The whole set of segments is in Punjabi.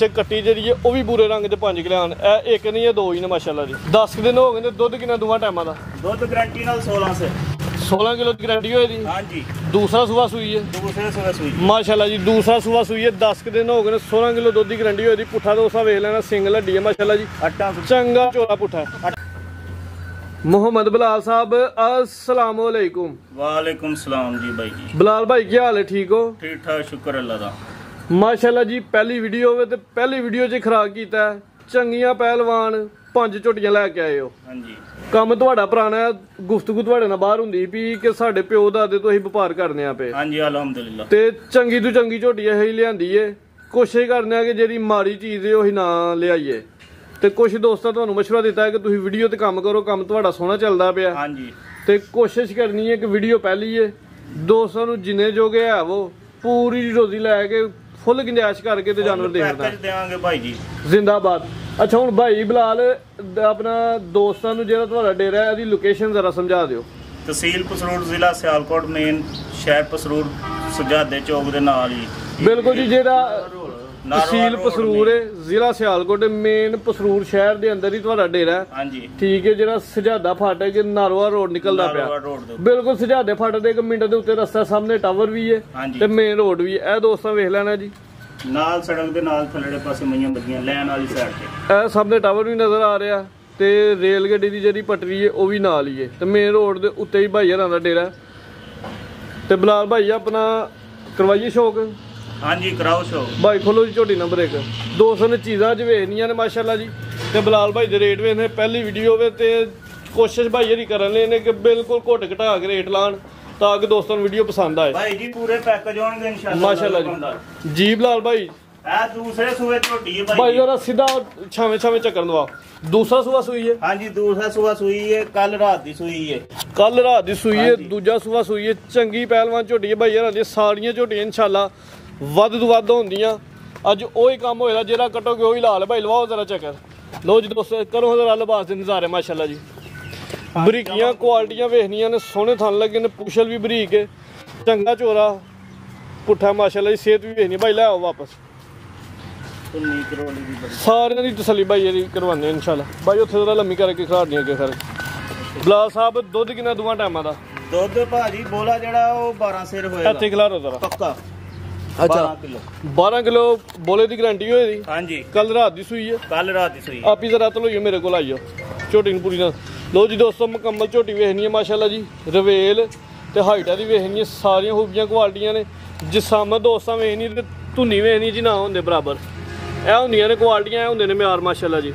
कट्टी जी है वह भी भूरे रंग के 5 किलो आन एक नहीं है 2 ही ने माशाल्लाह जी 10 दिन हो गए दुध कितना दोवां टाइमां दा दुध गारंटी नाल 16 से 16 किलो की गारंटी होई दी हां जी दूसरा सुबह सुई है दूसरे सुबह सुई माशाल्लाह जी दूसरा सुबह सुई है 10 दिन हो गए 16 किलो दुध की गारंटी होई दी पुट्ठा दोसा वेख लेना सिंगल हड्डी है माशाल्लाह जी चंगा चोला पुट्ठा है मोहम्मद बिलाल साहब अस्सलाम वालेकुम। वालेकुम सलाम जी भाई जी। बिलाल भाई क्या हाल है ठीक हो? ठीक ठाक शुक्र अल्लाह दा माशाल्लाह जी पहली वीडियो होवे ते पहली वीडियो च खराक कीता चंगियां पहलवान 5 झोटियां लैके आए हो। हां जी ਕੰਮ ਤੁਹਾਡਾ ਪੁਰਾਣਾ ਗੁਫ਼ਤਗੂ ਤੁਹਾਡੇ ਨਾਲ ਬਾਹਰ ਹੁੰਦੀ ਵੀ ਕਿ ਸਾਡੇ ਪਿਓ ਦਾਦੇ ਤੋਂ ਅਸੀਂ ਵਪਾਰ ਕਰਨੇ ਆ ਪਏ। ਹਾਂਜੀ ਅਲਹਮਦੁਲਿਲਾ ਤੇ ਚੰਗੀ ਤੋਂ ਚੰਗੀ ਝੋਟੀ ਅਸੀਂ ਲਿਆਂਦੀ ਏ ਕੋਸ਼ਿਸ਼ ਕਰਨੇ ਆ ਕਿ ਜਿਹੜੀ ਮਾੜੀ ਚੀਜ਼ ਏ ਉਹੀ ਨਾ ਲਿਆਈਏ ਤੇ ਕੁਝ ਦੋਸਤਾਂ ਤੁਹਾਨੂੰ ਮਸ਼ਵਰਾ ਦਿੱਤਾ ਹੈ ਕਿ ਤੁਸੀਂ ਵੀਡੀਓ ਤੇ ਕੰਮ ਕਰੋ ਕੰਮ ਤੁਹਾਡਾ ਸੋਹਣਾ ਚੱਲਦਾ ਪਿਆ। ਹਾਂਜੀ ਤੇ ਕੋਸ਼ਿਸ਼ ਕਰਨੀ ਹੈ ਕਿ ਵੀਡੀਓ ਪਹਿਲੀ ਏ ਦੋਸਤਾਂ ਨੂੰ ਜਿੰਨੇ ਜੋਗੇ ਹੈ ਉਹ ਪੂਰੀ ਰੋਜ਼ੀ ਲੈ ਕੇ ਫੁੱਲ ਗੁੰਜਾਇਸ਼ ਕਰਕੇ ਤੇ ਜਾਨਵਰ ਦੇਖਦਾ ਦੇਵਾਂਗੇ ਭਾਈ ਜੀ ਜ਼ਿੰਦਾਬਾਦ। ਅੱਛਾ ਹੁਣ ਭਾਈ ਬਿਲਾਲ ਆਪਣਾ ਦੋਸਤਾਂ ਨੂੰ ਜਿਹੜਾ ਤੁਹਾਡਾ ਡੇਰਾ ਹੈ ਇਹਦੀ ਲੋਕੇਸ਼ਨ ਜ਼ਰਾ ਸਮਝਾ ਦਿਓ। ਤਹਿਸੀਲ ਪਸਰੂਰ ਜ਼ਿਲ੍ਹਾ ਸਿਆਲਕੋਟ ਮੇਨ ਸ਼ਹਿਰ ਪਸਰੂਰ ਸੁਜਾਦੇ ਚੌਕ ਦੇ ਨਾਲ ਹੀ ਬਿਲਕੁਲ ਜੀ ਜਿਹੜਾ ਤਹਿਸੀਲ ਪਸਰੂਰ ਹੈ ਜ਼ਿਲ੍ਹਾ ਸਿਆਲਕੋਟ ਮੇਨ ਪਸਰੂਰ ਸ਼ਹਿਰ ਦੇ ਅੰਦਰ ਹੀ ਤੁਹਾਡਾ ਡੇਰਾ ਹੈ। ਹਾਂਜੀ ਠੀਕ ਹੈ ਜਿਹੜਾ ਸਜਾਦਾ ਫਾਟਕ ਨਾਰਵਾ ਰੋਡ ਨਿਕਲਦਾ ਪਿਆ ਬਿਲਕੁਲ ਸਜਾਦੇ ਫਾਟਕ ਦੇ 1 ਮਿੰਟ ਦੇ ਉੱਤੇ ਰਸਤਾ ਸਾਹਮਣੇ ਟਾਵਰ ਵੀ ਹੈ ਤੇ ਮੇਨ ਰੋਡ ਵੀ ਹੈ। ਇਹ ਦੋਸਤਾਂ ਵੇਖ ਲੈਣਾ ਜੀ ਨਾਲ ਸੜਕ ਦੇ ਨਾਲ ਥੱਲੜੇ ਪਾਸੇ ਮਈਆਂ ਬੱਗੀਆਂ ਲੈਣ ਵਾਲੀ ਸਾਈਡ ਤੇ ਇਹ ਸਾਹਮਣੇ ਟਾਵਰ ਵੀ ਨਜ਼ਰ ਆ ਰਿਹਾ ਤੇ ਰੇਲ ਗੱਡੀ ਦੀ ਜਿਹੜੀ ਪਟੜੀ ਹੈ ਉਹ ਵੀ ਨਾਲ ਹੀ ਹੈ ਤੇ ਮੇਨ ਰੋਡ ਦੇ ਉੱਤੇ ਹੀ ਭਾਈ ਹਰਾਂ ਦਾ ਡੇਰਾ ਤੇ ਬਿਲਾਲ ਭਾਈ ਆਪਣਾ ਕਰਵਾਈਏ ਸ਼ੌਕ। ਹਾਂਜੀ ਕਰਾਓ ਸ਼ੌਕ ਭਾਈ ਖੋਲੋ ਜੀ ਝੋਟੀ ਨੰਬਰ 1 200 ਨੇ ਚੀਜ਼ਾਂ ਅੱਜ ਵੇਖਣੀਆਂ ਨੇ ਮਾਸ਼ਾਅੱਲਾ ਜੀ ਤੇ ਬਿਲਾਲ ਭਾਈ ਦੇ ਰੇਟ ਵੇਖਨੇ ਪਹਿਲੀ ਵੀਡੀਓ ਹੋਵੇ ਤੇ ਕੋਸ਼ਿਸ਼ ਭਾਈ ਇਹਦੀ ਕਰਨ ਲਈ ਨੇ ਕਿ ਬਿਲਕੁਲ ਘੁੱਟ ਘਟਾ ਕੇ ਰੇਟ ਲਾਣ ਤਾਂ ਕਿ ਦੋਸਤਾਂ ਨੂੰ ਵੀਡੀਓ ਪਸੰਦ ਆਏ। ਭਾਈ ਜੀ ਪੂਰੇ ਪੈਕੇਜ ਹੋਣਗੇ ਇਨਸ਼ਾਅੱਲਾ ਮਾਸ਼ਾਅੱਲਾ ਜੀ। ਜੀ ਬਿਲਾਲ ਭਾਈ ਇਹ ਦੂਸਰੇ ਸੂਏ ਝੋਟੀ ਹੈ ਭਾਈ ਜਰਾ ਸਿੱਧਾ ਛਾਵੇਂ ਛਾਵੇਂ ਚੱਕਰ ਦਵਾ ਦੂਸਰਾ ਸੂਆ ਸੂਈ ਹੈ। ਹਾਂਜੀ ਦੂਸਰਾ ਸੂਆ ਸੂਈ ਹੈ ਕੱਲ ਰਾਤ ਦੀ ਸੂਈ ਹੈ ਕੱਲ ਰਾਤ ਦੀ ਸੂਈ ਹੈ ਦੂਜਾ ਸੂਆ ਸੂਈ ਹੈ ਚੰਗੀ ਪਹਿਲਵਾਨ ਝੋਟੀ ਹੈ ਭਾਈ ਯਾਰਾਂ ਦੀ ਸਾਰੀਆਂ ਝੋਟੀਆਂ ਇਨਸ਼ਾਅੱਲਾ ਵੱਧ ਤੋਂ ਵੱਧ ਹੁੰਦੀਆਂ। ਅੱਜ ਉਹੀ ਕੰਮ ਹੋਏਗਾ ਜਿਹੜਾ ਕੱਟੋਗੇ ਉਹੀ ਲਾਲ ਭਾਈ ਲਵਾਓ ਜ਼ਰਾ ਚੱਕਰ ਲੋ ਜੀ ਦੋਸਤੋ ਕਰੋ ਜ਼ਰਾ ਲਿਬਾਸ ਦੇ ਨਜ਼ਾਰੇ ਮਾਸ਼ਾਅੱਲਾ ਜੀ ਬਰੀਕੀਆਂ ਕੁਆਲਿਟੀਆਂ ਵੇਖਣੀਆਂ ਨੇ ਸੋਹਣੇ ਥਣ ਲੱਗੇ ਨੇ ਪੁਸ਼ਲ ਵੀ ਬਰੀਕ ਹੈ ਚੰਗਾ ਚੋਰਾ ਪੁੱਠਾ ਮਾਸ਼ਾਅੱਲਾ ਜੀ ਸਿਹਤ ਵੀ ਵੇਖਣੀ ਭਾਈ ਲੈ ਆਓ ਵਾਪਸ ਸਾਰਿਆਂ ਦੀ ਤਸੱਲੀ ਭਾਈ ਇਹਦੀ ਕਰਵਾਉਂਦੇ ਇਨਸ਼ਾਅੱਲਾ ਭਾਈ ਉੱਥੇ ਜ਼ਰਾ ਲੰਮੀ ਕਰਕੇ ਖਿਲਾਰਨੀ ਅੱਗੇ ਸਾਰੇ। ਬਿਲਾਲ ਸਾਹਿਬ ਦੁੱਧ ਕਿੰਨਾ ਦੋਵਾਂ ਟਾਈਮਾਂ ਦਾ? ਦੁੱਧ ਭਾਜੀ ਬੋਲਾ ਜਿਹੜਾ ਉਹ 12 ਸਿਰ ਹੋਏਗਾ ਇੱਥੇ ਖਿਲਾਰੋ ਜ਼ਰਾ ਪੱਕਾ। ਅੱਛਾ 12 ਕਿਲੋ ਬੋਲੇ ਦੀ ਗਾਰੰਟੀ ਹੋਈ ਦੀ ਹਾਂਜੀ ਕੱਲ ਰਾਤ ਦੀ ਸੂਈ ਹੈ ਕੱਲ ਰਾਤ ਦੀ ਸੂਈ ਆਪੀ ਜ਼ਰਾ ਤਲੋਈਓ ਮੇਰੇ ਕੋਲ ਆਈਓ ਝੋਟੀ ਨੂੰ ਪੂਰੀ ਨਾਲ ਲੋ ਜੀ ਦੋਸਤੋ ਮੁਕੰਮਲ ਝੋਟੀ ਵੇਖਣੀ ਹੈ ਮਾਸ਼ਾਅੱਲਾ ਜੀ ਰਵੇਲ ਤੇ ਹਾਈਟਾਂ ਦੀ ਵੇਖਣੀ ਹੈ ਸਾਰੀਆਂ ਖੂਬੀਆਂ ਕੁਆਲਿਟੀਆਂ ਨੇ ਜਿਸਮ ਦੋਸਤਾਂ ਵੇਖਣੀ ਤੇ ਧੁੰਨੀ ਵੇਖਣੀ ਜੀ ਨਾ ਹੁੰਦੇ ਬਰਾਬਰ ਇਹ ਹੁੰਦੀਆਂ ਨੇ ਕੁਆਲਿਟੀਆਂ ਇਹ ਹੁੰਦੇ ਨੇ ਮਿਆਰ ਮਾਸ਼ਾਅੱਲਾ ਜੀ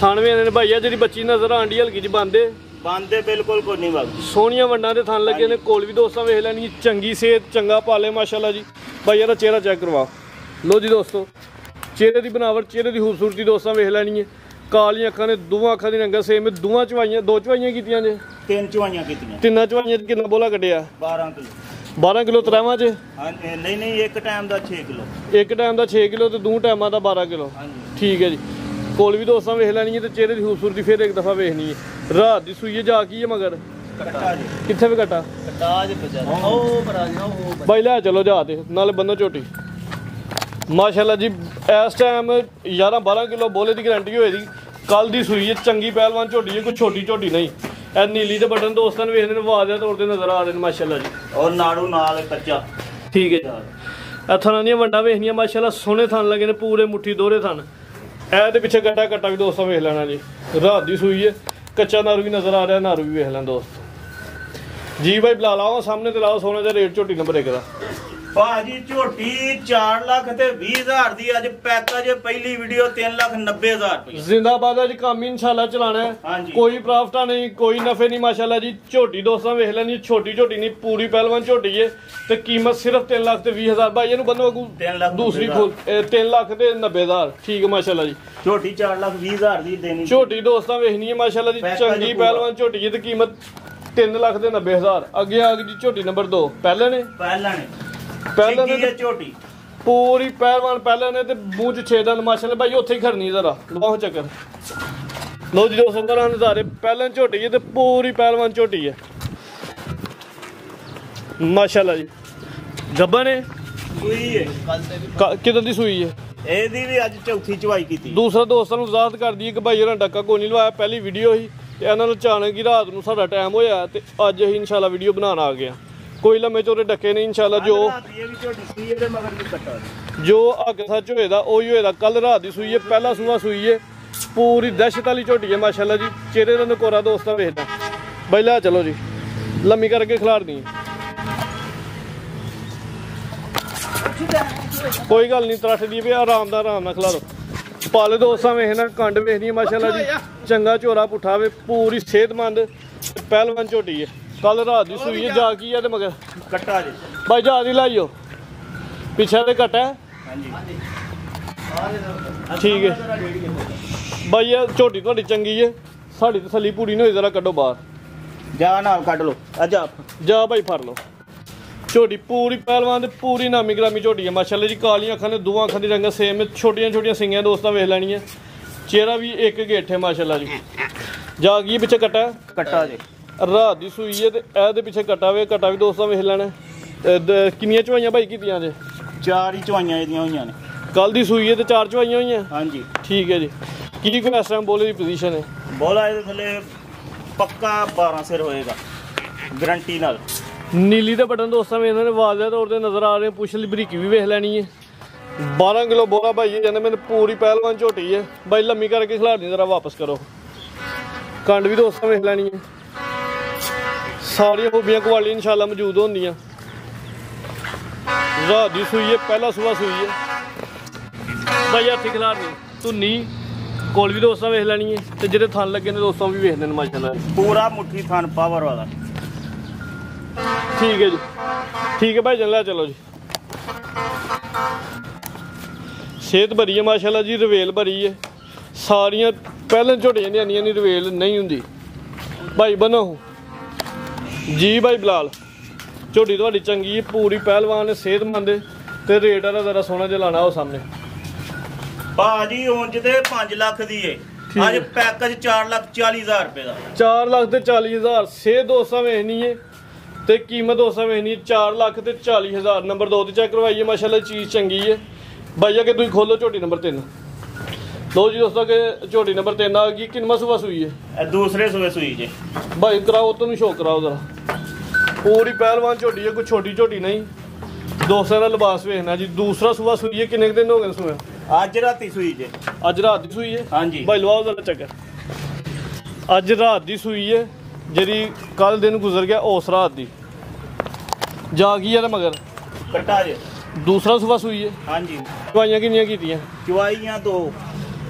ਥਣ ਵੇਖਦੇ ਨੇ ਭਾਈ ਆ ਜਿਹੜੀ ਬੱਚੀ ਨਜ਼ਰ ਆਂਡੀ ਹਲਕੀ ਜੀ ਬੰਦੇ ਬਿਲਕੁਲ ਕੋਈ ਨਹੀਂ ਵਗਦੀ ਸੋਹਣੀਆਂ ਵੰਡਾਂ ਦੇ ਥਣ ਲੱਗੇ ਨੇ ਕੋਲ ਵੀ ਦੋਸਤਾਂ ਵੇਖ ਲੈਣੀ ਚੰਗੀ ਸਿਹਤ ਚੰਗਾ ਪਾਲੇ ਮਾਸ਼ਾਅੱਲਾ ਜੀ ਭਾਈ ਇਹਦਾ ਚਿਹਰਾ ਚੈੱਕ ਕਰਵਾ ਲੋ ਜੀ ਦੋਸਤੋ ਚਿਹਰੇ ਦੀ ਬਣਾਵਟ ਚਿਹਰੇ ਦੀ ਖੂਬਸੂਰਤੀ ਦੋਸਤਾਂ ਵੇਖ ਲੈਣੀ ਹੈ ਕਾਲੀਆਂ ਅੱਖਾਂ ਨੇ ਦੋਵਾਂ ਅੱਖਾਂ ਦੀ ਰੰਗਤ ਸੇਮ ਦੋਵਾਂ ਚਵਾਈਆਂ 2 ਚਵਾਈਆਂ ਕੀਤੀਆਂ ਜੇ 3 ਚਵਾਈਆਂ ਕੀਤੀਆਂ 3 ਚਵਾਈਆਂ ਕਿੰਨਾ ਬੋਲਾ ਕੱਢਿਆ 12 ਕਿਲੋ ਤਰਾਵਾਂ ਚ ਨਹੀਂ ਇੱਕ ਟਾਈਮ ਦਾ 6 ਕਿਲੋ ਇੱਕ ਟਾਈਮ ਦਾ 6 ਕਿਲੋ ਤੇ 2 ਟਾਈਮਾਂ ਦਾ 12 ਕਿਲੋ ਠੀਕ ਹੈ ਜੀ ਕੋਲ ਵੀ ਦੋਸਤਾਂ ਵੇਖ ਲੈਣੀ ਹੈ ਤੇ ਚਿਹਰੇ ਦੀ ਖੂਬਸੂਰਤੀ ਫਿਰ ਇੱਕ ਦਫਾ ਵੇਖਣੀ ਹੈ ਰਾਤ ਦੀ ਸੂਈ ਜਾ ਕੀ ਹੈ ਮਗਰ ਕਿੱਥੇ ਵੀ ਕੱਟਾ ਭਾਈ ਲੈ ਚਲੋ ਜਾ ਤੇ ਨਾਲੇ ਬੰਨੋ ਝੋਟੀ ਮਾਸ਼ਾਅੱਲਾ ਜੀ ਇਸ ਟਾਈਮ 11-12 ਕਿਲੋ ਬੋਲੇ ਦੀ ਗਾਰੰਟੀ ਹੋਏ ਦੀ ਕੱਲ ਦੀ ਸੂਈ ਹੈ ਚੰਗੀ ਪਹਿਲਵਾਨ ਝੋਟੀ ਹੈ ਕੋਈ ਛੋਟੀ ਝੋਟੀ ਨਹੀਂ ਇਹ ਨੀਲੀ ਦੇ ਬਟਨ ਦੋਸਤਾਂ ਨੂੰ ਵੇਖਦੇ ਨੇ ਆਵਾਜ਼ ਦੇ ਤੌਰ ਤੇ ਨਜ਼ਰ ਆ ਰਹੇ ਨੇ ਮਾਸ਼ਾਅੱਲਾ ਜੀ ਔਰ ਨਾੜੂ ਨਾਲ ਕੱਚਾ ਠੀਕ ਹੈ ਜੀ ਇਹ ਥਣਾਂ ਦੀਆਂ ਵੰਡਾਂ ਵੇਖਣੀਆਂ ਮਾਸ਼ਾਅੱਲਾ ਸੋਹਣੇ ਥਣ ਲੱਗੇ ਨੇ ਪੂਰੇ ਮੁੱਠੀ ਦੋਹਰੇ ਥਣ ਇਹਦੇ ਪਿੱਛੇ ਕੱਟਾ ਵੀ ਦੋਸਤਾਂ ਵੇਖ ਲੈਣਾ ਜੀ ਰਾਤ ਦੀ ਸੂਈ ਹੈ ਕੱਚਾ ਨਾਰੂ ਵੀ ਨਜ਼ਰ ਆ ਰਿਹਾ ਨਾਰੂ ਵੀ ਵੇਖ ਲੈਣ ਦੋਸਤ ਜੀ ਭਾਈ ਬੁਲਾ ਲਾਓ ਸਾਹਮਣੇ ਤੇ ਲਾਓ ਸੋਹਣਾ ਜਿਹਾ ਰੇਟ ਝੋਟੀ ਨੰਬਰ 1 ਦਾ ਭਾਜੀ ਝੋਟੀ 4 ਲੱਖ ਤੇ 20,000 ਦੀ ਅੱਜ ਪੈਕੇਜ ਪਹਿਲੀ ਵੀਡੀਓ 3,90,000 ਰੁਪਏ ਜ਼ਿੰਦਾਬਾਦ ਅੱਜ ਕੰਮ ਇਨਸ਼ਾਅੱਲਾ ਚਲਾਣਾ ਹੈ ਕੋਈ ਪ੍ਰੋਫਿਟ ਨਹੀਂ ਕੋਈ ਨਫੇ ਨਹੀਂ ਮਾਸ਼ਾਅੱਲਾ ਜੀ ਝੋਟੀ ਦੋਸਤਾਂ ਵੇਖ ਲੈਣੀ ਛੋਟੀ ਝੋਟੀ ਨਹੀਂ ਪੂਰੀ ਪਹਿਲਵਾਨ ਝੋਟੀ ਹੈ ਤੇ ਕੀਮਤ ਸਿਰਫ 3 ਲੱਖ ਤੇ 20,000 ਭਾਈ ਇਹਨੂੰ ਬੰਦੋ ਦੂਸਰੀ ਖੋਲ 3 ਲੱਖ ਤੇ 90,000 ਠੀਕ ਹੈ ਮਾਸ਼ਾਅੱਲਾ ਜੀ ਝੋਟੀ 4,20,000 ਦੀ ਦੇਣੀ ਝੋਟੀ ਦੋਸਤਾਂ ਵੇਖਣੀ ਹੈ ਮਾਸ਼ਾਅੱਲਾ ਜੀ ਚੰਗੀ ਪਹਿਲਵਾਨ ਝੋਟੀ ਹੈ ਤੇ ਕੀਮਤ 3 ਲੱਖ ਤੇ 90,000 ਅੱਗੇ ਆ ਗਈ ਜੀ ਝੋਟੀ ਨੰਬਰ 2 ਪਹਿਲਾਂ ਨੇ ਨੇ ਝੋਟੀ ਪੂਰੀ ਪਹਿਲਵਾਨ ਪਹਿਲਾਂ ਨੇ ਤੇ ਮੂੰਹ ਚ 6 ਦੰਦ ਮਾਸ਼ਾਅੱਲਾ ਭਾਈ ਉੱਥੇ ਹੀ ਖੜਨੀ ਜ਼ਰਾ ਲਵਾਓ ਚੱਕਰ ਲੋ ਜੀ 215 ਨਜ਼ਾਰੇ ਪਹਿਲਾਂ ਝੋਟੀ ਹੈ ਤੇ ਪੂਰੀ ਪਹਿਲਵਾਨ ਝੋਟੀ ਹੈ ਮਾਸ਼ਾਅੱਲਾ ਜੀ ਗੱਬਾ ਨੇ ਸੂਈ ਹੈ ਕਿਦੋਂ ਦੀ ਸੂਈ ਹੈ ਇਹਦੀ ਵੀ ਅੱਜ ਚੌਥੀ ਚਵਾਈ ਕੀਤੀ। ਦੂਸਰਾ ਦੋਸਤਾਂ ਨੂੰ ਵਜ਼ਾਹਤ ਕਰਦੀ ਹੈ ਕਿ ਭਾਈ ਇਹਨਾਂ ਡੱਕਾ ਕੋਈ ਨਹੀਂ ਲਵਾਇਆ, ਪਹਿਲੀ ਵੀਡੀਓ ਸੀ ਤੇ ਇਹਨਾਂ ਨੂੰ ਅਚਾਨਕ ਹੀ ਰਾਤ ਨੂੰ ਸਾਡਾ ਟਾਈਮ ਹੋਇਆ ਤੇ ਅੱਜ ਅਸੀਂ ਇਨਸ਼ਾਅੱਲਾ ਵੀਡੀਓ ਬਣਾਉਣ ਆ ਗਏ ਆ। ਕੋਈ ਲੰਮੇ ਚੋਰੇ ਡੱਕੇ ਨਹੀਂ ਇਨਸ਼ਾਅੱਲਾ। ਜੋ ਅੱਗ ਸੱਚ ਹੋਏਦਾ ਉਹੀ ਹੋਏਦਾ। ਕੱਲ ਰਾਤ ਦੀ ਸੂਈ ਹੈ, ਪਹਿਲਾ ਸੂਆ ਸੂਈ ਹੈ, ਪੂਰੀ ਦਹਿਸ਼ਤ ਵਾਲੀ ਝੋਟੀ ਹੈ ਮਾਸ਼ਾਅੱਲਾ ਜੀ। ਚਿਹਰੇ ਦਾ ਨਕੋਰਾ ਦੋਸਤਾਂ ਵੇਖਦਾ ਬਾਈ। ਲੈ ਚਲੋ ਜੀ, ਲੰਮੀ ਕਰਕੇ ਖਿਲਾਰਨੀ। ਕੋਈ ਗੱਲ ਨਹੀਂ, ਤਰੱਠ ਦੀ ਵੀ ਆਰਾਮ ਨਾਲ ਖਿਲਾਰੋ। ਪਾਲੇ ਦੋਸਤਾਂ ਵੇਖਣਾ, ਕੰਡ ਵੇਖਣੀ ਮਾਸ਼ਾਅੱਲਾ ਜੀ। ਚੰਗਾ ਝੋਰਾ ਪੁੱਠਾ ਵੇ, ਪੂਰੀ ਸਿਹਤਮੰਦ ਪਹਿਲਵਾਨ ਝੋਟੀ ਹੈ। ਕੱਲ ਰਾਤ ਦੀ ਸੂਈ ਹੈ। ਜਾ ਕੀ ਹੈ ਤੇ ਮਗਰ ਕੱਟਾ ਜੀ ਬਾਈ, ਜਾ ਦੀ ਲਾਈਓ ਪਿੱਛੇ ਤੇ ਕੱਟਾ। ਹਾਂਜੀ ਠੀਕ ਹੈ ਬਾਈ, ਇਹ ਝੋਟੀ ਤੁਹਾਡੀ ਚੰਗੀ ਹੈ, ਸਾਡੀ ਤਸੱਲੀ ਪੂਰੀ ਨਹੀਂ ਹੋਈ। ਜ਼ਰਾ ਕੱਢੋ ਬਾਹਰ, ਜਾ ਨਾਲ ਕੱਢ ਲੋ। ਜਾ ਬਾਈ ਫੜ ਲਓ। ਝੋਟੀ ਪੂਰੀ ਪਹਿਲਵਾਨ ਤੇ ਪੂਰੀ ਨਾਮੀ ਗ੍ਰਾਮੀ ਝੋਟੀ ਹੈ ਮਾਸ਼ਾਅੱਲਾ ਜੀ। ਕਾਲੀਆਂ ਅੱਖਾਂ ਨੇ, ਦੋਵਾਂ ਅੱਖਾਂ ਦੀ ਰੰਗ ਸੇਮ, ਛੋਟੀਆਂ ਸਿੰਗੀਆਂ ਦੋਸਤਾਂ ਵੇਖ ਲੈਣੀਆਂ। ਚਿਹਰਾ ਵੀ ਇੱਕ ਗੇਠ ਹੈ ਮਾਸ਼ਾਅੱਲਾ ਜੀ। ਜਾ ਕੀ ਪਿੱਛੇ ਕੱਟਾ ਜੀ, ਰਾਤ ਦੀ ਸੂਈ ਹੈ ਤੇ ਇਹਦੇ ਪਿੱਛੇ ਕੱਟਾ ਵੇ। ਕੱਟਾ ਵੀ ਦੋਸਤਾਂ ਵੇਖ ਲੈਣਾ। ਕਿੰਨੀਆਂ ਚਵਾਈਆਂ ਭਾਈ ਕੀਤੀਆਂ ਜੇ? 4 ਹੀ ਚਵਾਈਆਂ ਇਹਦੀਆਂ ਹੋਈਆਂ ਨੇ। ਕੱਲ ਦੀ ਸੂਈ ਹੈ ਤੇ 4 ਚਵਾਈਆਂ ਹੋਈਆਂ। ਹਾਂਜੀ ਠੀਕ ਹੈ ਜੀ। ਕੀ ਕੋਈ ਇਸ ਟਾਈਮ ਬੋਲੇ ਦੀ ਪੋਜੀਸ਼ਨ ਹੈ? ਬੋਲਾ ਇਹਦੇ ਥੱਲੇ ਪੱਕਾ 12 ਸਿਰ ਹੋਏਗਾ ਗਰੰਟੀ ਨਾਲ। ਨੀਲੀ ਦੇ ਬਟਨ ਦੋਸਤਾਂ ਵੇਖ ਲੈਣੇ, ਵਾਜ਼ਿਹ ਤੌਰ ਤੇ ਨਜ਼ਰ ਆ ਰਹੇ। ਪੁੱਛ ਲਈ ਬਰੀਕੀ ਵੀ ਵੇਖ ਲੈਣੀ ਹੈ। 12 ਕਿਲੋ ਬੋਲਾ ਭਾਈ ਕਹਿੰਦੇ ਮੈਨੂੰ ਪੂਰੀ ਪਹਿਲਵਾਨ ਝੋਟੀ ਹੈ ਬਾਈ। ਲੰਮੀ ਕਰਕੇ ਖਿਲਾਰਨੀ, ਜ਼ਰਾ ਵਾਪਸ ਕਰੋ। ਕੰਡ ਵੀ ਦੋਸਤਾਂ ਵੇਖ ਲੈਣੀ ਹੈ। ਸਾਰੀਆਂ ਖੂਬੀਆਂ ਕੁਆਲੀਆਂ ਇਨਸ਼ਾਅੱਲਾ ਮੌਜੂਦ ਹੁੰਦੀਆਂ। ਰਾਤ ਦੀ ਸੂਈ ਹੈ, ਪਹਿਲਾ ਸੂਆ ਸੂਈ ਹੈ ਬਾਈ। ਹੱਥੀ ਖਿਲਾਰਨੀ, ਧੁੰਨੀ ਕੋਲ ਵੀ ਦੋਸਤਾਂ ਵੇਖ ਲੈਣੀ ਹੈ ਤੇ ਜਿਹੜੇ ਥਣ ਲੱਗੇ ਨੇ ਦੋਸਤਾਂ ਵੀ ਵੇਖਦੇ ਨੇ ਮਾਸ਼ਾਅੱਲਾ। ਪੂਰਾ ਮੁੱਠੀ ਥਣ ਪਾਵਰ ਵਾਲਾ। ਠੀਕ ਹੈ ਜੀ, ਠੀਕ ਹੈ ਭਾਈ ਜਨ। ਲੈ ਚਲੋ ਜੀ। ਸਿਹਤ ਭਰੀ ਹੈ ਮਾਸ਼ਾਅੱਲਾ ਜੀ, ਰਵੇਲ ਭਰੀ ਹੈ। ਸਾਰੀਆਂ ਪਹਿਲਾਂ ਝੋਟੀਆਂ ਦੀਆਂ ਨਹੀਂ ਰਵੇਲ ਨਹੀਂ ਹੁੰਦੀ ਭਾਈ। ਬਣੋ ਜੀ ਭਾਈ ਬਲਾਲ, ਝੋਟੀ ਤੁਹਾਡੀ ਚੰਗੀ ਹੈ, ਪੂਰੀ ਪਹਿਲਵਾਨ ਹੈ, ਸਿਹਤਮੰਦ ਹੈ ਤੇ ਰੇਟ ਇਹਦਾ ਜ਼ਰਾ ਸੋਹਣਾ ਜਿਹਾ ਲਾਣਾ ਉਹ ਸਾਹਮਣੇ ਭਾਜੀ। ਉਂਝ ਤੇ 5 ਲੱਖ ਦੀ ਏ, ਅੱਜ ਪੈਕੇਜ 4,40,000 ਰੁਪਏ ਦਾ। 4,40,000 ਸਿਹਤ ਦੋਸਤਾਂ ਵੇਖਣੀ ਹੈ ਤੇ ਕੀਮਤ ਦੋਸਤਾਂ ਵੇਖਣੀ ਹੈ 4,40,000। ਨੰਬਰ 2 ਤੇ ਚੈੱਕ ਕਰਵਾਈਏ ਮਾਸ਼ਾਅੱਲਾ, ਚੀਜ਼ ਚੰਗੀ ਹੈ ਭਾਈ। ਅੱਗੇ ਤੁਸੀਂ ਖੋਲੋ ਝੋਟੀ ਨੰਬਰ 3। ਲੋ ਜੀ ਦੋਸਤੋ, ਕਿ ਝੋਟੀ ਨੰਬਰ 3 ਆ ਗਈ। ਕਿੰਨਵਾਂ ਸੂਆ ਸੂਈ ਹੈ? ਇਹ ਦੂਸਰੇ ਸੂਏ ਸੂਈ ਜੇ ਭਾਈ। ਕਰਾਓ ਤੁਹਾਨੂੰ ਸ਼ੋਅ ਕਰਾਓ ਜ਼ਰਾ। ਪੂਰੀ ਪਹਿਲਵਾਨ ਝੋਟੀ ਹੈ, ਕੋਈ ਛੋਟੀ ਝੋਟੀ ਨਹੀਂ। ਦੋਸਤਾਂ ਦਾ ਲਿਬਾਸ ਵੇਖਣਾ ਜੀ। ਦੂਸਰਾ ਸੂਆ ਸੂਈ ਹੈ। ਕਿੰਨੇ ਦਿਨ ਹੋ ਗਏ ਸੂਆ? ਅੱਜ ਰਾਤੀ ਸੂਈ ਜੇ। ਅੱਜ ਰਾਤ ਦੀ ਸੂਈ ਹੈ? ਹਾਂਜੀ ਭਾਈ ਲਵਾਓ ਜ਼ਰਾ ਚੱਕਰ। ਅੱਜ ਰਾਤ ਦੀ ਸੂਈ ਹੈ, ਜਿਹੜੀ ਕੱਲ ਦਿਨ ਗੁਜ਼ਰ ਗਿਆ ਉਸ ਰਾਤ ਦੀ। ਜਾ ਗਈ ਹੈ ਤੇ ਮਗਰ ਕੱਟਾ ਜੇ। ਦੂਸਰਾ ਸੂਆ ਸੂਈ ਹੈ। ਹਾਂਜੀ। ਚਵਾਈਆਂ ਕਿੰਨੀਆਂ ਕੀਤੀਆਂ? ਚਵਾਈਆਂ 2,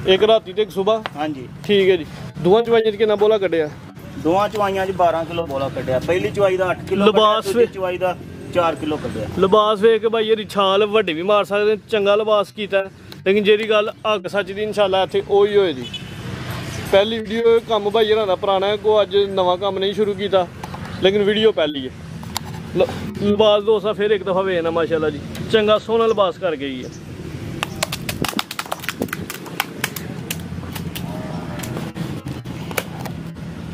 ਇੱਕ ਰਾਤੀ ਤੇ ਇੱਕ ਸਵੇਰ। ਹਾਂਜੀ ਠੀਕ ਹੈ ਜੀ। ਦੋਵਾਂ ਚਵਾਈਆਂ 'ਚ ਕਿੰਨਾ ਬੋਲਾ ਕੱਢਿਆ? ਦੋਵਾਂ ਚਵਾਈਆਂ 'ਚ 12 ਕਿਲੋ ਬੋਲਾ ਕੱਢਿਆ। ਪਹਿਲੀ ਚਵਾਈ ਦਾ 8 ਕਿਲੋ, ਦੂਜੀ ਚਵਾਈ ਦਾ 4 ਕਿਲੋ ਕੱਢਿਆ। ਲਿਬਾਸ ਵੇਖ ਕੇ ਭਾਈ ਇਹਦੀ ਛਾਲ ਵੱਡੇ ਵੀ ਮਾਰ ਸਕਦੇ, ਚੰਗਾ ਲਿਬਾਸ ਕੀਤਾ। ਲੇਕਿਨ ਜਿਹੜੀ ਗੱਲ ਅੱਗ ਸੱਚ ਦੀ ਇਨਸ਼ਾਅੱਲਾ ਇੱਥੇ ਉਹੀ ਹੋਏ ਦੀ। ਪਹਿਲੀ ਵੀਡੀਓ ਕੰਮ ਭਾਈ ਇਹਨਾਂ ਦਾ ਪੁਰਾਣਾ ਹੈ, ਕੋਈ ਅੱਜ ਨਵਾਂ ਕੰਮ ਨਹੀਂ ਸ਼ੁਰੂ ਕੀਤਾ, ਲੇਕਿਨ ਵੀਡੀਓ ਪਹਿਲੀ ਹੈ। ਲਿਬਾਸ ਦੋਸਤਾਂ ਫਿਰ ਇੱਕ ਦਫਾ ਵੇਖਣਾ ਮਾਸ਼ਾਅੱਲਾ ਜੀ, ਚੰਗਾ ਸੋਹਣਾ ਲਿਬਾਸ ਕਰ ਗਈ ਹੈ।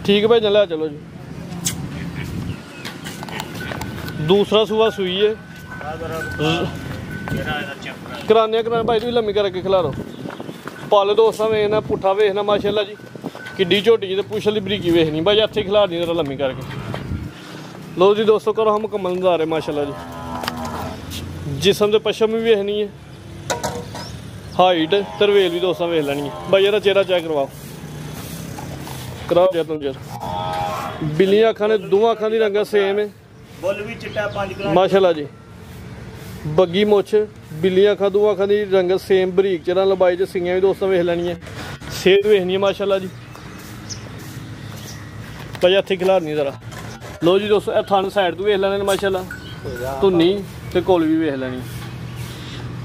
ठीक है भाई, चल चलो जी। दूसरा सूआ सुई है, कराने भाई तुम लम्मी करके खिला दो। पाले दोस्ता वेखना, पुट्ठा वेखना माशाल्लाह जी, किड्डी झोटी जी, पुछली बरीकी वेखनी भाई, हथे खिला दी जरा लम्मी करके। लो जी दोस्तों, करो हम मुकम्मल नज़ारे माशाल्लाह जी। जिसम से पश्चिम भी वेखनी है, हाइट तरवेल भी दोस्तों वेख लैनी है भाई। यरा चेहरा चेक करवाओ, कराओ जी तुम चेहरा। बिल्लियां अखां ने दोवां अखां दी रंग सेम है माशाल्लाह जी। बग्गी मुछ, बिल्लियां अखां दोवां अखां दी रंग सेम, बरीक चेहरा, लंबाई च सिंगियां भी दोस्तों वेख लैनी है। सेहत वेखनी है माशाल्लाह जी भाई, हथे खिलारनी जरा। लो जी दोस्तों, थान साइड तो वेख लैने माशाल्लाह, धुन्नी ते कोल भी वेख लैनी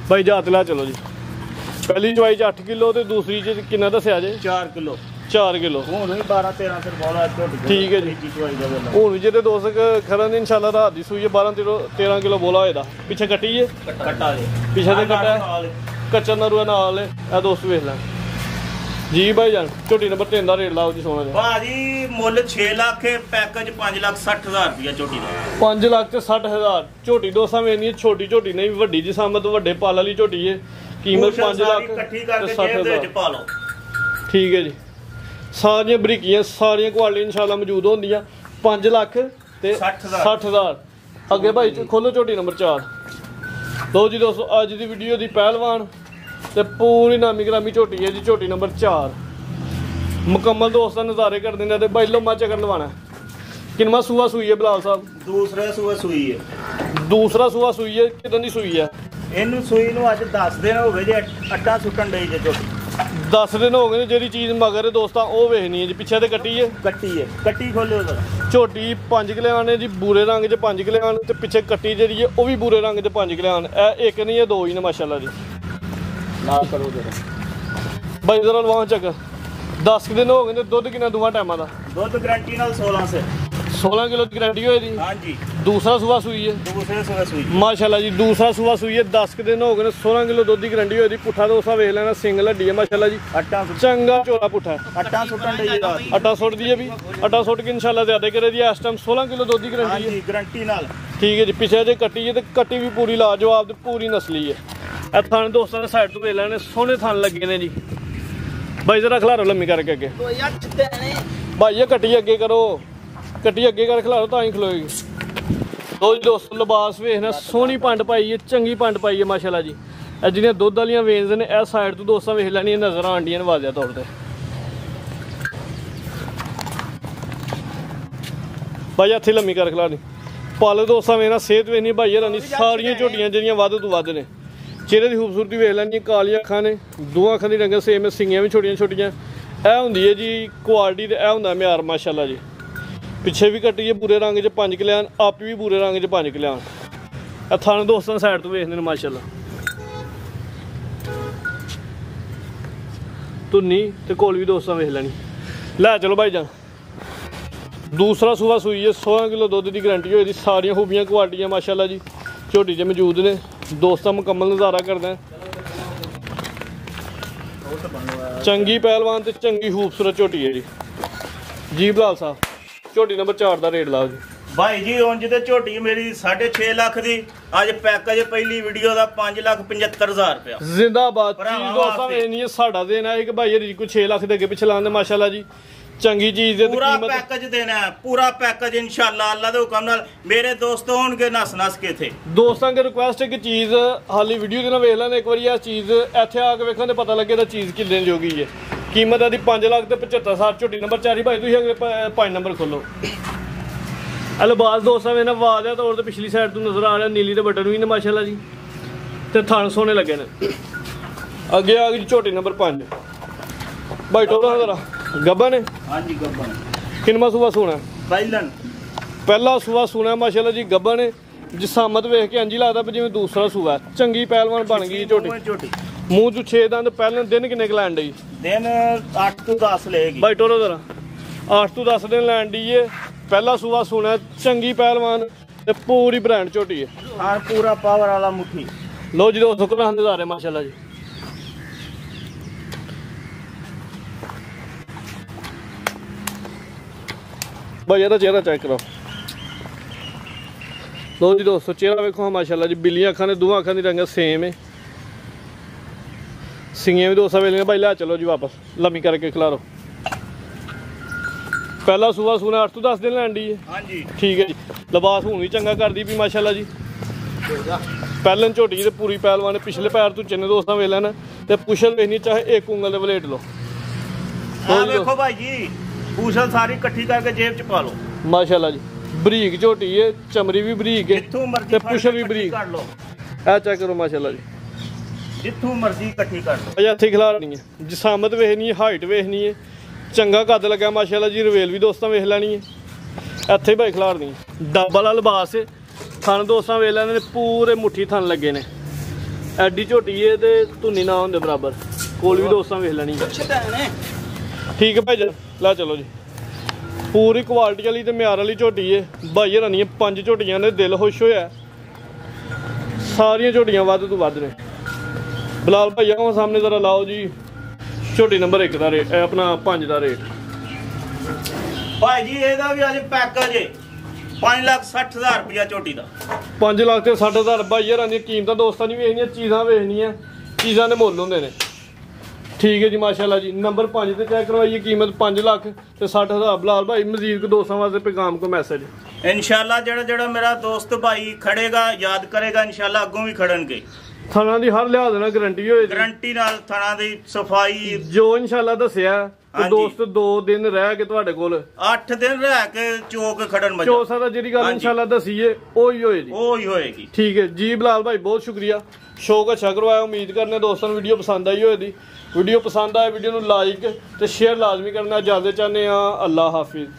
भाई। जात ला चलो जी। पहली चवाई 8 किलो ते दूसरी च किन्ना दस्या जे? 4 किलो। 4 किलो ठीक है जी। हूँ भी जो दोस्त खरन इंशाल्लाह रात की सूई है, 12-13 किलो बोला होएगा। पिछे कट्टी है, पिछे तो कट्टा कच्चा नरूआ नाल है दोस्त वेख लें। जी भाईजान झोटी नंबर 3 का रेट लाओ जी सोना जी भाजी मुੱਲ 6 ਲੱਖ है पैकेज 5,60,000 रुपया झोटी ਦਾ 5,60,000 ਝੋਟੀ ਦੋਸਤਾਂ ਵੇਚਣੀ ਛੋਟੀ ਝੋਟੀ ਨਹੀਂ ਵੱਡੀ ਜੀ ਸਾਮਤ ਵੱਡੇ ਪਾਲ ਵਾਲੀ ਝੋਟੀ ਹੈ ਕੀਮਤ 5 ਲੱਖ ਇਕੱਠੀ ਕਰਕੇ ਜੇਬ ਦੇ ਵਿੱਚ ਪਾ ਲਓ ਠੀਕ ਹੈ ਜੀ ਸਾਰੀਆਂ ਬਰੀਕੀਆਂ ਸਾਰੀਆਂ ਕੁਆਲਿਟੀ ਇਨਸ਼ਾਅੱਲਾ ਮੌਜੂਦ ਹੁੰਦੀਆਂ 5 ਲੱਖ ਤੇ 60,000 ਅੱਗੇ ਭਾਈ ਖੋਲੋ ਝੋਟੀ ਨੰਬਰ 4 ਲੋ ਜੀ ਦੋਸਤੋ ਅੱਜ ਦੀ ਵੀਡੀਓ ਦੀ ਪਹਿਲਵਾਨ ਤੇ ਪੂਰੀ ਨਾਮੀ ਗ੍ਰਾਮੀ ਝੋਟੀ ਹੈ ਜੀ ਝੋਟੀ ਨੰਬਰ 4 ਮੁਕੰਮਲ ਦੋਸਤਾਂ ਨਜ਼ਾਰੇ ਕਰਦੇ ਨੇ ਤੇ ਬਾਈ ਲੋ ਮਾ ਚੱਕਰ ਲਵਾਣਾ ਕਿੰਨਾ ਸੂਆ ਸੂਈ ਹੈ ਬਲਾਲ ਸਾਹਿਬ ਦੂਸਰਾ ਸੂਆ ਸੂਈ ਹੈ ਦੂਸਰਾ ਸੂਆ ਸੂਈ ਹੈ ਕਿਦਾਂ ਦੀ ਸੂਈ ਹੈ ਇਹਨੂੰ ਸੂਈ ਨੂੰ ਅੱਜ 10 ਦਿਨ ਹੋ ਗਏ ਜੇ ਅੱਟਾ ਸੁੱਟਣ ਡਈ ਜੇ ਝੋਟੀ 10 ਦਿਨ ਹੋ ਗਏ ਜਿਹੜੀ ਚੀਜ਼ ਮਗਰ ਹੈ ਦੋਸਤਾਂ ਉਹ ਵੇਖਣੀ ਹੈ ਜੀ ਪਿੱਛੇ ਤੇ ਕੱਟੀ ਹੈ ਕੱਟੀ ਖੋਲਿਓ ਜਰਾ ਝੋਟੀ 5 ਕਿਲਿਆਂ ਨੇ ਜੀ ਬੂਰੇ ਰੰਗ 'ਚ 5 ਕਿਲਿਆਂ ਤੇ ਪਿੱਛੇ ਕੱਟੀ ਜਿਹੜੀ ਹੈ ਉਹ ਵੀ ਬੂਰੇ ਰੰਗ 'ਚ 5 ਕਿਲਿਆਂ ਇਹ ਇੱਕ ਨਹੀਂ ਇਹ ਦੋ ਹੀ ਨੇ ਮਾਸ਼ਾਅੱਲਾ ਜੀ ਨਾ ਕਰੋ ਜਰਾ ਬਾਈ ਜਰਾ ਲਵਾਂ ਚੱਕ 10 ਦਿਨ ਹੋ ਗਏ ਨੇ ਦੁੱਧ ਕਿੰਨਾ ਦੋਵਾਂ ਟਾਈਮਾਂ ਦਾ ਦੁੱਧ ਗਾਰੰਟੀ ਨਾਲ 16 ਸੇ 16 ਕਿਲੋ ਦੀ ਗਾਰੰਟੀ ਹੋਏ ਜੀ ਹਾਂਜੀ ਦੂਸਰਾ ਸੂਆ ਸੂਈ ਹੈ ਦੂਸਰੇ ਸੂਆ ਸੂਈ ਮਾਸ਼ਾਅੱਲਾ ਜੀ ਦੂਸਰਾ ਸੂਆ ਸੂਈ ਹੈ 10 ਦਿਨ ਹੋ ਗਏ ਨੇ 16 ਕਿਲੋ ਦੁੱਧ ਦੀ ਗਾਰੰਟੀ ਹੋਈ ਦੀ ਪੁੱਠਾ ਦੋਸਾ ਵੇਖ ਲੈਣਾ ਸਿੰਗਲ ਹੱਡੀ ਹੈ ਮਾਸ਼ਾਅੱਲਾ ਜੀ ਅੱਟਾ ਚੰਗਾ ਚੋਲਾ ਪੁੱਠਾ ਅੱਟਾ ਸੁੱਟਣ ਡਈ ਰਾਤ ਅੱਟਾ ਸੁੱਟਦੀ ਹੈ ਵੀ ਅੱਟਾ ਸੁੱਟ ਕੇ ਇਨਸ਼ਾਅੱਲਾ ਜ਼ਿਆਦਾ ਕਰੇ ਦੀ ਇਸ ਟਾਈਮ 16 ਕਿਲੋ ਦੁੱਧ ਦੀ ਗਾਰੰਟੀ ਹੈ ਹਾਂਜੀ ਗਾਰੰਟੀ ਨਾਲ ਠੀਕ ਹੈ ਜੀ ਪਿੱਛੇ ਜੇ ਕੱਟੀ ਹੈ ਤੇ ਕੱਟੀ ਵੀ ਪੂਰੀ ਲਾਜਵਾਬ ਤੇ ਪੂਰੀ ਨਸਲੀ ਹੈ ਇਹ ਥਣ ਦੋਸਤਾਂ ਦੇ ਸਾਈਡ ਤੋਂ ਵੇਖ ਲੈਣੇ ਸੋਹਣੇ ਥਣ ਲੱਗੇ ਨੇ ਜੀ ਬਾਈ ਜਰਾ ਖਿਲਾਰੋ ਲੰਮੀ ਕਰਕੇ ਅੱਗੇ ਭਾਈ ਇਹ ਕੱਟੀ ਅੱਗੇ ਕਰੋ ਕੱਟੀ ਅੱਗੇ ਕਰ ਖਿਲਾਰੋ ਤਾਂ ਹੀ ਖਲੋਏਗੀ ਦੋ ਜੀ ਦੋਸਤੋ ਲਿਬਾਸ ਵੇਖਣਾ ਸੋਹਣੀ ਪੰਡ ਪਾਈ ਹੈ ਚੰਗੀ ਪੰਡ ਪਾਈ ਹੈ ਮਾਸ਼ਾਅੱਲਾ ਜੀ ਇਹ ਜਿਹੜੀਆਂ ਦੁੱਧ ਵਾਲੀਆਂ ਵੇਨਸ ਨੇ ਇਹ ਸਾਈਡ ਤੋਂ ਦੋਸਤਾਂ ਵੇਖ ਲੈਣੀਆਂ ਨਜ਼ਰ ਆਂਡੀਆਂ ਨੇ ਵਾਜ਼ਿਆ ਤੌਰ ਤੇ ਭਾਈ ਹੱਥੀ ਲੰਮੀ ਕਰ ਖਿਲਾਰਨੀ ਪਲ ਦੋਸਤਾਂ ਵੇਖਣਾ ਸਿਹਤ ਵੇਖਣੀ ਭਾਈ ਹਰਾਂ ਦੀ ਸਾਰੀਆਂ ਝੋਟੀਆਂ ਜਿਹੜੀਆਂ ਵੱਧ ਤੋਂ ਵੱਧ ਨੇ ਚਿਹਰੇ ਦੀ ਖੂਬਸੂਰਤੀ ਵੇਖ ਲੈਣੀ ਕਾਲੀਆਂ ਅੱਖਾਂ ਨੇ ਦੋ ਅੱਖਾਂ ਦੀ ਰੰਗਤ ਸੇਮ ਹੈ ਸਿੰਗੀਆਂ ਵੀ ਛੋਟੀਆਂ ਛੋਟੀਆਂ ਇਹ ਹੁੰਦੀ ਹੈ ਜੀ ਕੁਆਲਿਟੀ ਤੇ ਇਹ ਹੁੰਦਾ ਮਿਆਰ ਮਾਸ਼ਾਅੱਲਾ ਜੀ ਪਿੱਛੇ ਵੀ ਕੱਟੀ ਹੈ ਬੂਰੇ ਰੰਗ 'ਚ 5 ਕਿਲਿਆਂ ਆਪ ਵੀ ਬੂਰੇ ਰੰਗ 'ਚ 5 ਕਿਲਿਆਂ ਇਹ ਥਣ ਦੋਸਤਾਂ ਸਾਈਡ ਤੋਂ ਵੇਖਦੇ ਨੇ ਮਾਸ਼ਾਅੱਲਾ ਧੁੰਨੀ ਤੇ ਕੋਲ ਵੀ ਦੋਸਤਾਂ ਵੇਖ ਲੈਣੀ ਲੈ ਚਲੋ ਭਾਈ ਜਾਨ ਦੂਸਰਾ ਸੂਆ ਸੂਈ ਹੈ 16 ਕਿਲੋ ਦੁੱਧ ਦੀ ਗਾਰੰਟੀ ਹੋਈ ਦੀ ਸਾਰੀਆਂ ਖੂਬੀਆਂ ਕੁਆਲਿਟੀਆਂ ਮਾਸ਼ਾਅੱਲਾ ਜੀ ਝੋਟੀ 'ਚ ਮੌਜੂਦ ਨੇ ਦੋਸਤਾਂ ਮੁਕੰਮਲ ਨਜ਼ਾਰਾ ਕਰਦਾ ਚੰਗੀ ਪਹਿਲਵਾਨ ਤੇ ਚੰਗੀ ਖੂਬਸੂਰਤ ਝੋਟੀ ਹੈ ਜੀ ਜੀ ਬਲਾਲ ਸਾਹਿਬ ਝੋਟੀ ਨੰਬਰ 4 ਦਾ ਰੇਟ ਲਾਓ ਜੀ ਭਾਈ ਜੀ ਉਂਝ ਤੇ ਝੋਟੀ ਮੇਰੀ 6.5 ਲੱਖ ਦੀ ਅੱਜ ਪੈਕੇਜ ਪਹਿਲੀ ਵੀਡੀਓ ਦਾ 5,75,000 ਰੁਪਇਆ ਜ਼ਿੰਦਾਬਾਦ ਚੀਜ਼ ਦੋਸਤਾਂ ਇਹ ਨਹੀਂ ਸਾਡਾ ਦੇਣਾ ਹੈ ਕਿ ਭਾਈ ਜੀ ਕੋਈ 6 ਲੱਖ ਦੇ ਅੱਗੇ ਪਿੱਛੇ ਲਾਉਂਦੇ ਮਾਸ਼ਾਅੱਲਾ ਜੀ ਚੰਗੀ ਚੀਜ਼ ਦੇ ਪੂਰਾ ਪੈਕੇਜ ਦੇਣਾ ਹੈ ਪੂਰਾ ਪੈਕੇਜ ਇਨਸ਼ਾਅੱਲਾ ਅੱਲਾ ਦੇ ਹੁਕਮ ਨਾਲ ਮੇਰੇ ਦੋਸਤ ਹੋਣਗੇ ਨਸ ਕੇ ਥੇ ਦੋਸਤਾਂ ਦੀ ਰਿਕੁਐਸਟ ਹੈ ਕਿ ਚੀਜ਼ ਹਾਲੀ ਵੀਡੀਓ ਦੇ ਨਾਲ ਵੇਖ ਲੈਣ ਇੱਕ ਵਾਰੀ ਇਹ ਚੀਜ਼ ਇੱਥੇ ਆ ਕੇ ਵੇਖਣ ਤੇ ਪਤਾ ਲੱਗੇ ਤਾਂ ਚੀਜ਼ ਕਿੰਨੇ ਜੋਗੀ ਹੈ ਕੀਮਤ ਆਦੀ 5 ਲੱਖ ਤੇ 75,000 ਝੋਟੀ ਨੰਬਰ 4 ਭਾਈ ਤੁਸੀਂ ਅਗਲੇ 5 ਨੰਬਰ ਖੋਲੋ ਅਲਬਾਜ਼ ਦੋਸਤਾਂ ਵੇਖਣਾ ਵਾਜ਼ਿਆ ਤੌਰ ਤੇ ਪਿਛਲੀ ਸਾਈਡ ਤੋਂ ਨਜ਼ਰ ਆ ਰਿਹਾ ਨੀਲੀ ਤੇ ਬਟਨ ਵੀ ਨੇ ਮਾਸ਼ਾਅੱਲਾ ਜੀ ਤੇ ਥਣ ਸੋਹਣੇ ਲੱਗੇ ਨੇ ਅੱਗੇ ਆ ਗਈ ਝੋਟੀ ਨੰਬਰ 5 ਭਾਈ ਟੋਲਾ ਜ਼ਰਾ ਗੱਬਨ ਹੈ ਹਾਂਜੀ ਗੱਬਨ ਕਿੰਨਾ ਸੂਆ ਸੋਣਾ ਪਹਿਲਾ ਸੂਆ ਸੋਣਾ ਮਾਸ਼ਾਅੱਲਾ ਜੀ ਗੱਬਨ ਹੈ ਜਿਸਾਮਤ ਵੇਖ ਕੇ ਇੰਜ ਲੱਗਦਾ ਵੀ ਜਿਵੇਂ ਦੂਸਰਾ ਸੂਆ ਚੰਗੀ ਪਹਿਲਵਾਨ ਬਣ ਗਈ ਝੋਟੀ ਮੂੰਹ ਚ 6 ਦੰਦ ਪਹਿਲਾਂ ਦਿਨ ਕਿੰਨੇ ਕ ਲੈਣ ਡਈ ਦਿਨ 8 ਤੋਂ 10 ਲਏਗੀ ਭਾਈ ਟੋਲੋ ਜ਼ਰਾ 8 ਤੋਂ 10 ਦਿਨ ਲੈਣ ਡਈ ਏ ਪਹਿਲਾ ਸੂਆ ਸੋਣਾ ਚੰਗੀ ਪਹਿਲਵਾਨ ਤੇ ਪੂਰੀ ਬ੍ਰਾਂਡ ਝੋਟੀ ਹੈ ਹਾਂ ਪੂਰਾ ਪਾਵਰ ਵਾਲਾ ਮੁੱਠੀ ਲੋ ਜੀ ਦੋਸਤੋ ਕਿੰਨਾ ਨਜ਼ਾਰੇ ਮਾਸ਼ਾਅੱਲਾ ਜੀ ਭਾਈ ਇਹਦਾ ਚਿਹਰਾ ਚੈੱਕ ਕਰੋ ਲੋ ਜੀ ਦੋਸਤੋ ਚਿਹਰਾ ਵੇਖੋ ਮਾਸ਼ਾਅੱਲਾ ਜੀ ਬਿੱਲੀਆਂ ਅੱਖਾਂ ਨੇ ਦੋਵਾਂ ਅੱਖਾਂ ਦੀ ਰੰਗਤ ਸੇਮ ਹੈ ਸਿੰਗੀਆਂ ਵੀ ਦੋਸਤਾਂ ਵੇਲੇ ਭਾਈ ਲੈ ਚਲੋ ਜੀ ਵਾਪਸ ਲੰਮੀ ਕਰਕੇ ਖਿਲਾਰੋ ਪਹਿਲਾ ਸੂਆ ਸੂਣਾ 8 ਤੋਂ 10 ਦਿਨ ਲੈਣ ਦੀ ਹੈ ਹਾਂਜੀ ਠੀਕ ਹੈ ਜੀ ਲਿਬਾਸ ਹੁਣ ਵੀ ਚੰਗਾ ਕਰਦੀ ਵੀ ਮਾਸ਼ਾਅੱਲਾ ਜੀ ਪਹਿਲਾਂ ਝੋਟੀ ਤੇ ਪੂਰੀ ਪਹਿਲਵਾਨ ਨੇ ਪਿਛਲੇ ਪੈਰ ਤੋਂ ਚੰਨੇ ਦੋਸਤਾਂ ਵੇਖ ਲੈਣਾ ਤੇ ਪੁਸ਼ਲ ਵੇਖਣੀ ਚਾਹੇ ਇੱਕ ਉਂਗਲ ਦੇ ਵਲੇਟ ਲਓ ਆ ਵੇਖੋ ਭਾਈ ਜੀ ਪੁਸ਼ਲ ਸਾਰੀ ਇਕੱਠੀ ਕਰਕੇ ਜੇਬ ਚ ਪਾ ਲਓ ਮਾਸ਼ਾਅੱਲਾ ਜੀ ਬਰੀਕ ਝੋਟੀ ਹੈ ਚਮੜੀ ਵੀ ਬਰੀਕ ਹੈ ਤੇ ਪੁਸ਼ਲ ਵੀ ਬਰੀਕ ਕਰ ਲਓ ਇਹ ਚੈੱਕ ਕਰੋ ਮਾਸ਼ਾਅੱਲਾ ਜੀ ਜਿੱਥੋਂ ਮਰਜ਼ੀ ਇਕੱਠੀ ਕਰ ਲਓ ਅਜਾ ਇੱਥੇ ਖਿਲਾਰਨੀ ਹੈ ਜਿਸਾਮਤ ਵੇਖਣੀ ਹੈ ਹਾਈਟ ਵੇਖਣੀ ਹੈ ਚੰਗਾ ਕੱਦ ਲੱਗਾ ਮਾਸ਼ਾਅੱਲਾ ਜੀ ਰਵੇਲ ਵੀ ਦੋਸਤਾਂ ਵੇਖ ਲੈਣੀ ਹੈ ਇੱਥੇ ਭਾਈ ਖਿਲਾਰਨੀ ਡੱਬ ਵਾਲਾ ਲਿਬਾਸ ਹੈ ਥਣ ਦੋਸਤਾਂ ਵੇਖ ਲੈਣੇ ਨੇ ਪੂਰੇ ਮੁੱਠੀ ਥਣ ਲੱਗੇ ਨੇ ਐਡੀ ਝੋਟੀ ਹੈ ਤੇ ਧੁੰਨੀ ਨਾ ਹੁੰਦੇ ਬਰਾਬਰ ਕੋਲ ਵੀ ਦੋਸਤਾਂ ਵੇਖ ਲੈਣੀ ਠੀਕ ਹੈ ਭਾਈ ਜੀ ਲੈ ਚਲੋ ਜੀ ਪੂਰੀ ਕੁਆਲਿਟੀ ਵਾਲੀ ਤੇ ਮਿਆਰ ਵਾਲੀ ਝੋਟੀ ਹੈ ਭਾਈ ਹਰਾਨੀ 5 ਝੋਟੀਆਂ ਨੇ ਦਿਲ ਖੁਸ਼ ਹੋਇਆ ਸਾਰੀਆਂ ਝੋਟੀਆਂ ਵੱਧ ਤੋਂ ਵੱਧ ਨੇ ਬਲਾਲ ਭਈਆ ਕੋ ਸਾਹਮਣੇ ਜ਼ਰਾ ਲਾਓ ਜੀ ਝੋਟੀ ਨੰਬਰ 1 ਦਾ ਰੇਟ ਆਪਣਾ 5 ਦਾ ਰੇਟ ਭਾਈ ਜੀ ਇਹਦਾ ਵੀ ਅੱਜ ਪੈਕੇਜ ਹੈ 5,60,000 ਰੁਪਇਆ ਝੋਟੀ ਦਾ। 5 ਲੱਖ ਤੇ 60,000 ਬਾਈ ਯਾਰਾਂ ਦੀਆਂ ਕੀਮਤਾਂ ਦੋਸਤਾਂ ਨਹੀਂ ਵੇਖਣੀਆਂ, ਚੀਜ਼ਾਂ ਵੇਖਣੀਆਂ, ਚੀਜ਼ਾਂ ਦੇ ਮੁੱਲ ਹੁੰਦੇ ਨੇ। ਠੀਕ ਹੈ ਜੀ ਮਾਸ਼ਾਅੱਲਾ ਜੀ। ਨੰਬਰ 5 ਤੇ ਚੈੱਕ ਕਰਵਾਈਏ, ਕੀਮਤ 5 ਲੱਖ ਤੇ 60,000। ਬਲਾਲ ਭਾਈ ਮਜ਼ੀਦ ਕੋ ਦੋਸਤਾਂ ਵਾਸਤੇ ਪੈਗਾਮ ਕੋ ਮੈਸੇਜ। ਇਨਸ਼ਾਅੱਲਾ ਜਿਹੜਾ ਮੇਰਾ ਦੋਸਤ ਭਾਈ ਖੜੇਗਾ ਯਾਦ ਕਰੇਗਾ, ਇਨਸ਼ਾਅੱਲਾ ਅੱਗੋਂ ਵੀ ਖੜਨਗੇ। ਥਣਾ ਦੀ ਹਰ ਲਿਹਾਜ਼ ਨਾਲ ਗਰੰਟੀ ਹੋਏ, ਗਰੰਟੀ ਨਾਲ ਥਣਾ ਦੀ ਸਫਾਈ ਜੋ ਇਨਸ਼ਾਅੱਲਾ ਦੱਸਿਆ। ਤੇ ਦੋਸਤ 2 ਦਿਨ ਰਹਿ ਕੇ ਤੁਹਾਡੇ ਕੋਲ 8 ਦਿਨ ਰਹਿ ਕੇ ਚੋਕ ਖੜਨ ਮਜਾ ਚੌਸਾ ਦਾ ਜਿਹੜੀ ਗੱਲ ਇਨਸ਼ਾਅੱਲਾ ਦਸੀਏ ਉਹੀ ਹੋਏਗੀ, ਉਹੀ ਹੋਏਗੀ। ਠੀਕ ਹੈ ਜੀ ਬਲਾਲ ਭਾਈ, ਬਹੁਤ ਸ਼ੁਕਰੀਆ। ਸ਼ੌਕ ਅੱਛਾ ਕਰਵਾਇਆ। ਉਮੀਦ ਕਰਨੇ ਦੋਸਤਾਂ ਨੂੰ ਵੀਡੀਓ ਪਸੰਦ ਆਈ ਹੋਏਗੀ। ਵੀਡੀਓ ਪਸੰਦ ਆਏ ਵੀਡੀਓ ਨੂੰ ਲਾਈਕ ਤੇ ਸ਼ੇਅਰ ਲਾਜ਼ਮੀ ਕਰਨਾ। ਇਜਾਜ਼ਤ ਚਾਹੁੰਦੇ ਆ। ਅੱਲਾ ਹਾਫਿਜ਼।